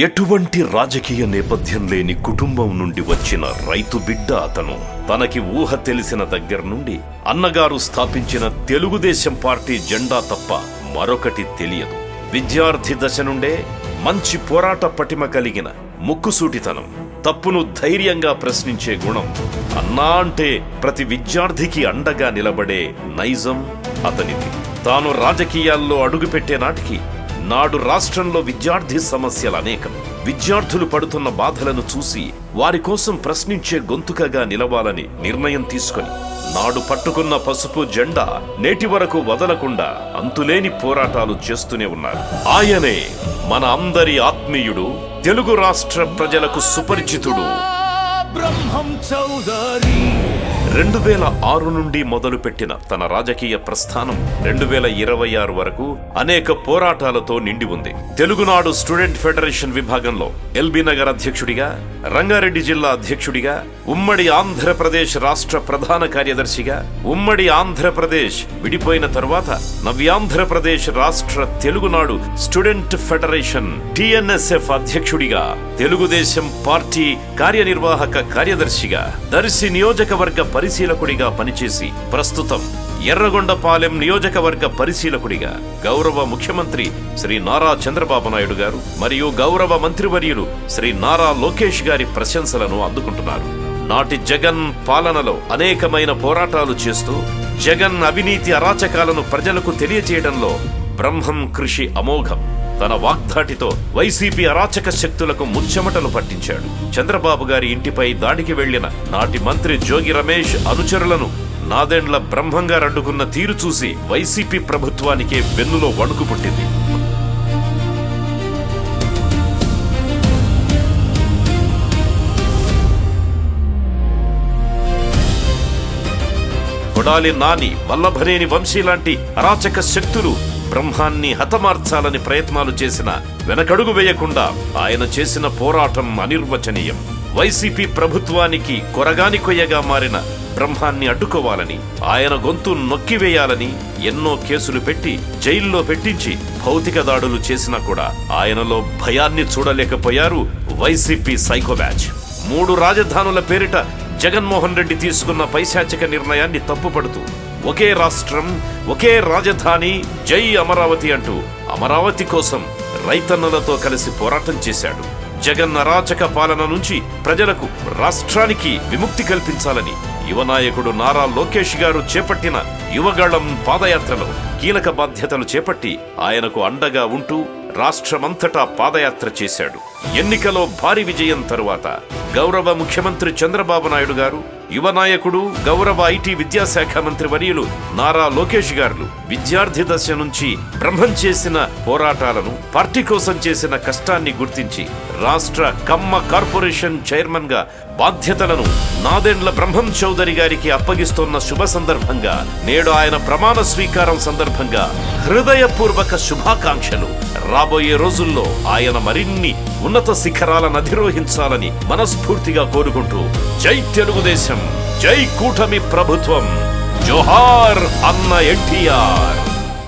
ఎటువంటి రాజకీయ నేపథ్యం లేని కుటుంబం నుండి వచ్చిన రైతు బిడ్డ అతను. తనకి ఊహ తెలిసిన దగ్గర నుండి అన్నగారు స్థాపించిన తెలుగుదేశం పార్టీ జెండా తప్ప మరొకటి తెలియదు. విద్యార్థి దశ నుండే మంచి పోరాట పటిమ కలిగిన ముక్కుసూటితనం, తప్పును ధైర్యంగా ప్రశ్నించే గుణం, అన్నా అంటే ప్రతి విద్యార్థికి అండగా నిలబడే నైజం అతనిది. తాను రాజకీయాల్లో అడుగుపెట్టే నాటికి నాడు రాష్ట్రంలో విద్యార్థి సమస్యలు అనేకం. విద్యార్థులు పడుతున్న బాధలను చూసి వారి కోసం ప్రశ్నించే గొంతుకగా నిలవాలని నిర్ణయం తీసుకొని నాడు పట్టుకున్న పసుపు జెండా నేటి వరకు వదలకుండా అంతులేని పోరాటాలు చేస్తూనే ఉన్నారు. ఆయనే మన అందరి ఆత్మీయుడు, తెలుగు రాష్ట్ర ప్రజలకు సుపరిచితుడు బ్రహ్మం చౌదరి. 2006 నుండి మొదలుపెట్టిన తన రాజకీయ ప్రస్థానం 2026 వరకు అనేక పోరాటాలతో నిండి ఉంది. తెలుగునాడు స్టూడెంట్ ఫెడరేషన్ విభాగంలో ఎల్బీ నగర్ అధ్యక్షుడిగా, రంగారెడ్డి జిల్లా అధ్యక్షుడిగా, ఉమ్మడి ఆంధ్రప్రదేశ్ రాష్ట్ర ప్రధాన కార్యదర్శిగా, ఉమ్మడి ఆంధ్రప్రదేశ్ విడిపోయిన తరువాత నవ్యాంధ్రప్రదేశ్ రాష్ట్ర తెలుగునాడు స్టూడెంట్ ఫెడరేషన్ TNSF అధ్యక్షుడిగా, తెలుగుదేశం పార్టీ కార్యనిర్వాహక కార్యదర్శిగా, దర్శి నియోజకవర్గ పరిశీలకుడిగా పనిచేసి ప్రస్తుతం ఎర్రగొండపాలెం నియోజకవర్గ పరిశీలకుడిగా గౌరవ ముఖ్యమంత్రి శ్రీ నారా చంద్రబాబు నాయుడు గారు మరియు గౌరవ మంత్రివర్యులు శ్రీ నారా లోకేష్ గారి ప్రశంసలను అందుకుంటున్నారు. నాటి జగన్ పాలనలో అనేకమైన పోరాటాలు చేస్తూ జగన్ అవినీతి అరాచకాలను ప్రజలకు తెలియజేయడంలో బ్రహ్మం కృషి అమోఘం. తన వాగ్దాటితో వైసీపీ అరాచక శక్తులకు ముచ్చెమటలు పట్టించాడు. చంద్రబాబు గారి ఇంటిపై దాడికి వెళ్లిన నాటి మంత్రి జోగి రమేష్ అనుచరులను నాదెండ్ల బ్రహ్మంగారు అడ్డుకున్న తీరు చూసి వైసీపీ ప్రభుత్వానికే వెన్నులో వణుకు పుట్టింది. కొడాలి నాని, వల్లభనేని వంశీ లాంటి అరాచక శక్తులు బ్రహ్మాన్ని హతమార్చాలని ప్రయత్నాలు చేసిన వెనకడుగు వేయకుండా ఆయన చేసిన పోరాటం అనిర్వచనీయం. వైసీపీ ప్రభుత్వానికి కొరగాని కొయ్యగా మారిన బ్రహ్మాన్ని అడ్డుకోవాలని, ఆయన గొంతు నొక్కివేయాలని ఎన్నో కేసులు పెట్టి జైల్లో పెట్టించి భౌతిక దాడులు చేసినా కూడా ఆయనలో భయాన్ని చూడలేకపోయారు వైసీపీ సైకో బ్యాచ్. 3 రాజధానుల పేరిట జగన్మోహన్ రెడ్డి తీసుకున్న పైశాచిక నిర్ణయాన్ని తప్పుపడుతూ ఒకే రాష్ట్రం, ఒకే రాజధాని, జై అమరావతి అంటూ అమరావతి కోసం రైతన్నలతో కలిసి పోరాటం చేశాడు. జగన్ అరాచక పాలన నుంచి ప్రజలకు, రాష్ట్రానికి విముక్తి కల్పించాలని యువనాయకుడు నారా లోకేష్ గారు చేపట్టిన యువగళం పాదయాత్రలో కీలక బాధ్యతలు చేపట్టి ఆయనకు అండగా ఉంటూ రాష్ట్రమంతటా పాదయాత్ర చేశాడు. ఎన్నికలో భారీ విజయం తరువాత గౌరవ ముఖ్యమంత్రి చంద్రబాబు నాయుడు గారు, యువ నాయకుడు గౌరవ IT విద్యాశాఖ మంత్రి వర్యులు నారా లోకేష్ గారు విద్యార్థి దశ నుంచి బ్రహ్మం చేసిన పోరాటాలను, పార్టీ కోసం చేసిన కష్టాన్ని గుర్తించి రాష్ట్ర కమ్మ కార్పొరేషన్ చైర్మన్ గా బాధ్యతలను నాదెండ్ల బ్రహ్మం చౌదరి గారికి అప్పగిస్తున్న శుభ సందర్భంగా నేడు ఆయన ప్రమాణ స్వీకారం సందర్భంగా హృదయపూర్వక శుభాకాంక్షలు. రాబోయే రోజుల్లో ఆయన మరిన్ని ఉన్నత శిఖరాలను అధిరోహించాలని మనస్ఫూర్తిగా కోరుకుంటూ జై తెలుగుదేశం, జై కూటమి ప్రభుత్వం, జోహార్ అన్న NTR.